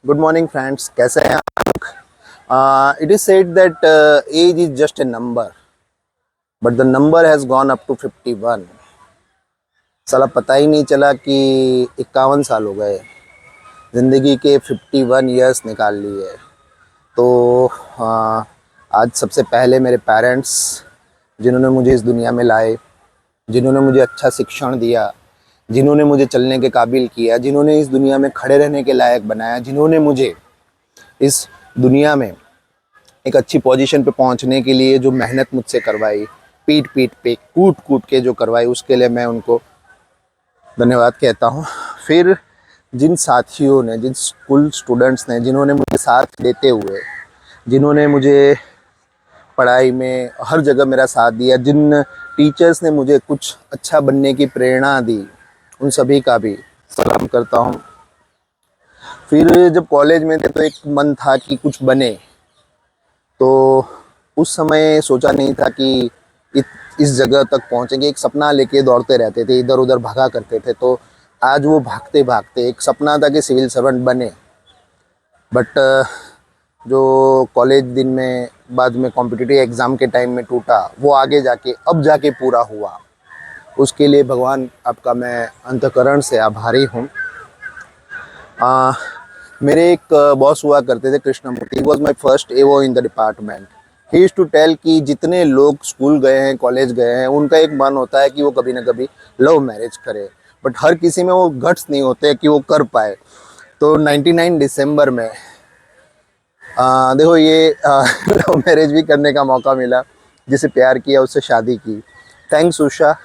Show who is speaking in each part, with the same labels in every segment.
Speaker 1: Good morning friends, कैसे हैं आप? It is said that age is just a number, but the number has gone up to 51। साला पता ही नहीं चला कि 51 साल हो गए, ज़िंदगी के 51 ईयर्स निकाल लिए। तो आज सबसे पहले मेरे पेरेंट्स, जिन्होंने मुझे इस दुनिया में लाए, जिन्होंने मुझे अच्छा शिक्षण दिया, जिन्होंने मुझे चलने के काबिल किया, जिन्होंने इस दुनिया में खड़े रहने के लायक बनाया, जिन्होंने मुझे इस दुनिया में एक अच्छी पोजीशन पे पहुंचने के लिए जो मेहनत मुझसे करवाई, पीठ पीठ पे कूट कूट के जो करवाई, उसके लिए मैं उनको धन्यवाद कहता हूँ। फिर जिन साथियों ने, जिन स्कूल स्टूडेंट्स ने, जिन्होंने मुझे साथ देते हुए, जिन्होंने मुझे पढ़ाई में हर जगह मेरा साथ दिया, जिन टीचर्स ने मुझे कुछ अच्छा बनने की प्रेरणा दी, उन सभी का भी सलाम करता हूँ। फिर जब कॉलेज में थे तो एक मन था कि कुछ बने, तो उस समय सोचा नहीं था कि इस जगह तक पहुंचेंगे। एक सपना लेके दौड़ते रहते थे, इधर उधर भागा करते थे। तो आज वो भागते भागते एक सपना था कि सिविल सर्वेंट बने, बट जो कॉलेज दिन में बाद में कॉम्पिटिटिव एग्ज़ाम के टाइम में टूटा, वो आगे जाके अब जाके पूरा हुआ। उसके लिए भगवान आपका मैं अंतःकरण से आभारी हूँ। मेरे एक बॉस हुआ करते थे, Krishnamurthy. He was my first एवो in the department. He used to tell कि जितने लोग स्कूल गए हैं, कॉलेज गए हैं, उनका एक मन होता है कि वो कभी ना कभी लव मैरिज करे, बट हर किसी में वो गट्स नहीं होते कि वो कर पाए। तो 99 दिसंबर में देखो ये लव मैरिज भी करने का मौका मिला। जिसे प्यार किया उससे शादी की। Thanks Usha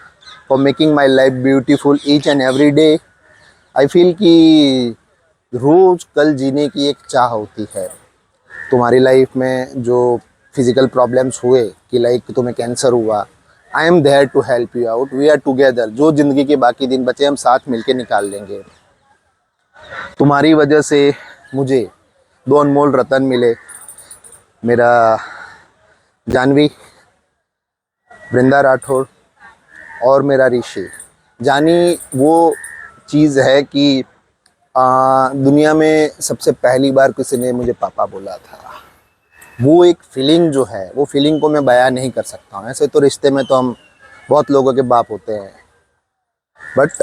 Speaker 1: for making my life beautiful each and every day. I feel कि रोज़ कल जीने की एक चाह होती है। तुम्हारी लाइफ में जो फिज़िकल प्रॉब्लम्स हुए, कि लाइक तुम्हें कैंसर हुआ, I am there to help you out. We are together. जो ज़िंदगी के बाकी दिन बचे हम साथ मिलके निकाल लेंगे। तुम्हारी वजह से मुझे दो अनमोल रतन मिले, मेरा जानवी, वृंदा राठौड़, और मेरा ऋषि। जानी वो चीज़ है कि दुनिया में सबसे पहली बार किसी ने मुझे पापा बोला था। वो एक फीलिंग जो है, वो फीलिंग को मैं बयां नहीं कर सकता हूँ। ऐसे तो रिश्ते में तो हम बहुत लोगों के बाप होते हैं, बट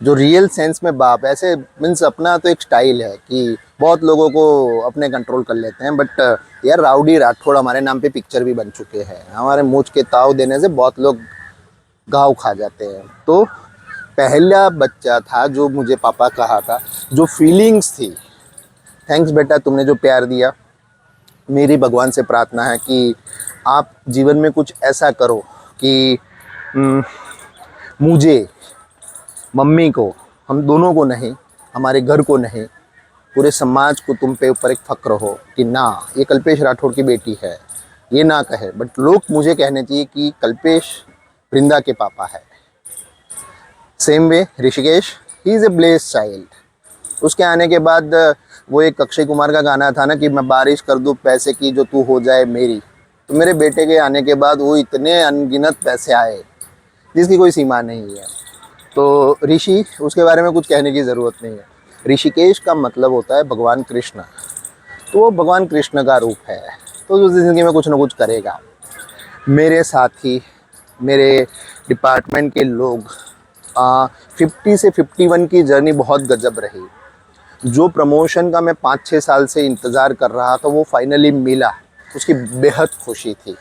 Speaker 1: जो रियल सेंस में बाप, ऐसे मीन्स अपना तो एक स्टाइल है कि बहुत लोगों को अपने कंट्रोल कर लेते हैं, बट यार राउडी राठौड़ हमारे नाम पे पिक्चर भी बन चुके हैं। हमारे मूंछ के ताव देने से बहुत लोग घाव खा जाते हैं। तो पहला बच्चा था जो मुझे पापा कहा था, जो फीलिंग्स थी। थैंक्स बेटा, तुमने जो प्यार दिया। मेरी भगवान से प्रार्थना है कि आप जीवन में कुछ ऐसा करो कि मुझे, मम्मी को, हम दोनों को नहीं, हमारे घर को नहीं, पूरे समाज को तुम पे ऊपर एक फ़क्र हो कि ना, ये कल्पेश राठौड़ की बेटी है। ये ना कहे, बट लोग मुझे कहने चाहिए कि कल्पेश वृंदा के पापा है। Same way Rishikesh, he is a blessed child. उसके आने के बाद वो एक अक्षय कुमार का गाना था ना कि मैं बारिश कर दूँ पैसे की जो तू हो जाए मेरी। तो मेरे बेटे के आने के बाद वो इतने अनगिनत पैसे आए जिसकी कोई सीमा नहीं है। तो ऋषि, उसके बारे में कुछ कहने की ज़रूरत नहीं है। ऋषिकेश का मतलब होता है भगवान कृष्ण। तो वो भगवान कृष्ण का रूप है, तो उस ज़िंदगी में कुछ ना कुछ करेगा। मेरे साथी, मेरे डिपार्टमेंट के लोग, 50 से 51 की जर्नी बहुत गजब रही। जो प्रमोशन का मैं 5-6 साल से इंतज़ार कर रहा था, वो फाइनली मिला, उसकी बेहद खुशी थी।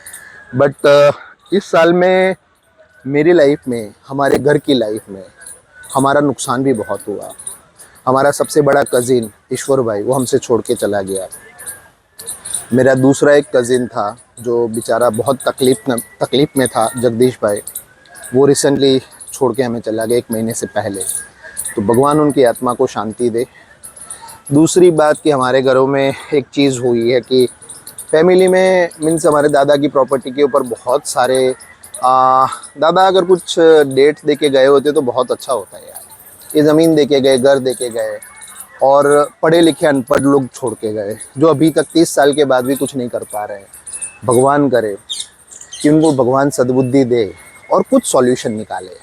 Speaker 1: बट इस साल में मेरी लाइफ में, हमारे घर की लाइफ में हमारा नुकसान भी बहुत हुआ। हमारा सबसे बड़ा कज़िन ईश्वर भाई, वो हमसे छोड़ के चला गया। मेरा दूसरा एक कज़िन था जो बेचारा बहुत तकलीफ़ में था, जगदीश भाई, वो रिसेंटली छोड़ के हमें चला गया 1 महीने से पहले। तो भगवान उनकी आत्मा को शांति दे। दूसरी बात कि हमारे घरों में एक चीज़ हुई है कि फैमिली में, मीन्स हमारे दादा की प्रॉपर्टी के ऊपर बहुत सारे दादा अगर कुछ डेट्स दे के गए होते तो बहुत अच्छा होता है यार। ये ज़मीन दे के गए, घर दे के गए, और पढ़े लिखे अनपढ़ लोग छोड़ के गए जो अभी तक 30 साल के बाद भी कुछ नहीं कर पा रहे हैं। भगवान करे कि उनको भगवान सद्बुद्धि दे और कुछ सॉल्यूशन निकाले।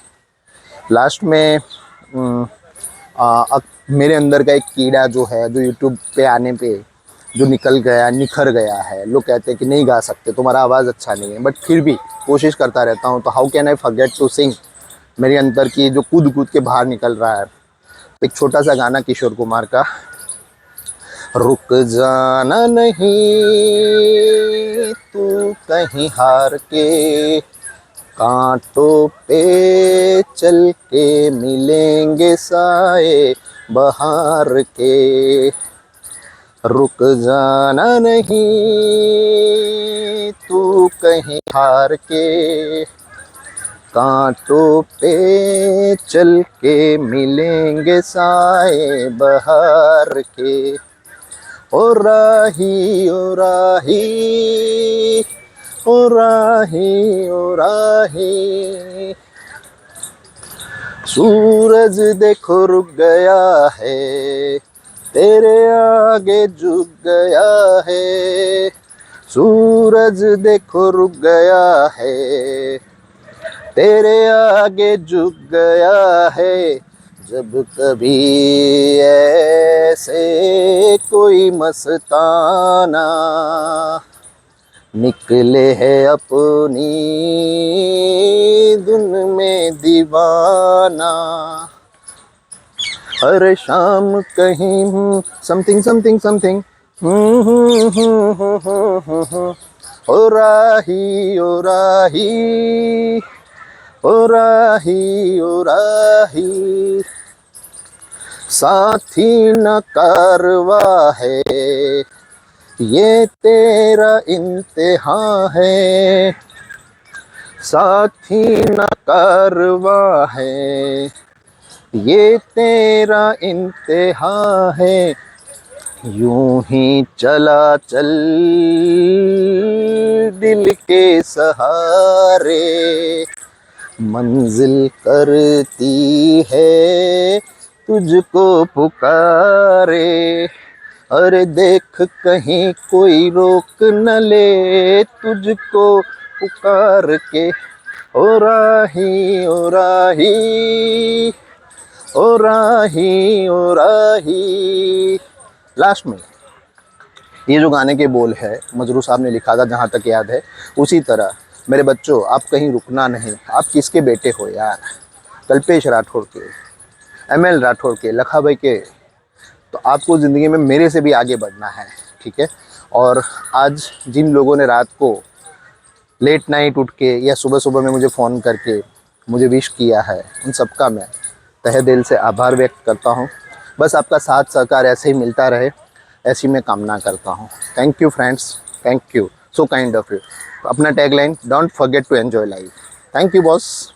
Speaker 1: लास्ट में मेरे अंदर का एक कीड़ा जो है, जो यूट्यूब पे आने पे जो निकल गया, निखर गया है। लोग कहते हैं कि नहीं गा सकते, तुम्हारा आवाज़ अच्छा नहीं है, बट फिर भी कोशिश करता रहता हूँ। तो how can I forget to sing. मेरे अंदर की जो कूद कूद के बाहर निकल रहा है। एक छोटा सा गाना किशोर कुमार का, रुक जाना नहीं तू कहीं हार के, कांटों पे चल के मिलेंगे साए बहार के, रुक जाना नहीं तू कहीं हार के, कांटों पे चल के मिलेंगे साए बहार के, ओ राही ओ राही ओ राही ओ राही, सूरज देखो रुक गया है, तेरे आगे झुक गया है, सूरज देखो रुक गया है, तेरे आगे झुक गया है, जब कभी ऐसे कोई मस्ताना निकले है अपनी धुन में दीवाना, हर शाम कहीं समथिंग समथिंग समथिंग, ओ राही ओ राही ओ राही ओ राही, साथी न कारवा है, ये तेरा इम्तिहान है, साथी न कारवा है, ये तेरा इम्तिहान है, यूं ही चला चल दिल के सहारे, मंजिल करती है तुझको पुकारे, अरे देख कहीं कोई रोक न ले तुझको पुकार के, ओ राही ओ राही ओ राही ओ राही। लास्ट में ये जो गाने के बोल है मजरू साहब ने लिखा था, जहाँ तक याद है, उसी तरह मेरे बच्चों आप कहीं रुकना नहीं। आप किसके बेटे हो यार? कल्पेश राठौड़ के, ML राठौड़ के, लखा भाई के। तो आपको ज़िंदगी में मेरे से भी आगे बढ़ना है, ठीक है। और आज जिन लोगों ने रात को लेट नाइट उठ के या सुबह सुबह में मुझे फ़ोन करके मुझे विश किया है, उन सबका मैं तहे दिल से आभार व्यक्त करता हूँ। बस आपका साथ सहकार ऐसे ही मिलता रहे, ऐसी मैं कामना करता हूँ। Thank you friends, thank you, so kind of you. अपना tagline, don't forget to enjoy life. Thank you boss.